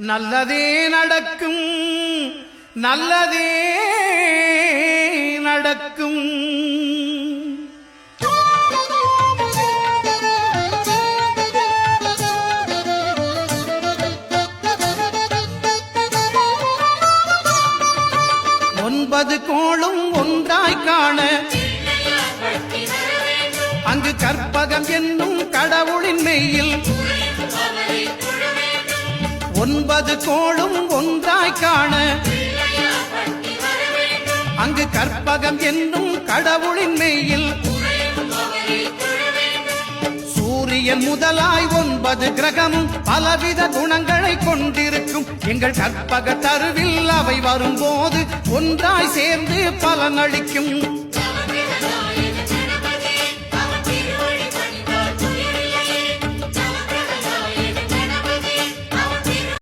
நல்லதே நடக்கும், நல்லதே நடக்கும். ஒன்பது கோளும் ஒன்றாய் காண அங்கு கற்பகம் என்னும் கடவுளின் மெய்யில் ஒன்பது கோளும் ஒன்றாய் காண அங்கு கற்பகம் என்னும் கடவுளின் மெய்யில் சூரியன் முதலாய் 9 கிரகமும் பலவித குணங்களை கொண்டிருக்கும். எங்கள் கற்பக தருவில் அவை வரும்போது ஒன்றாய் சேர்ந்து பலனளிக்கும்.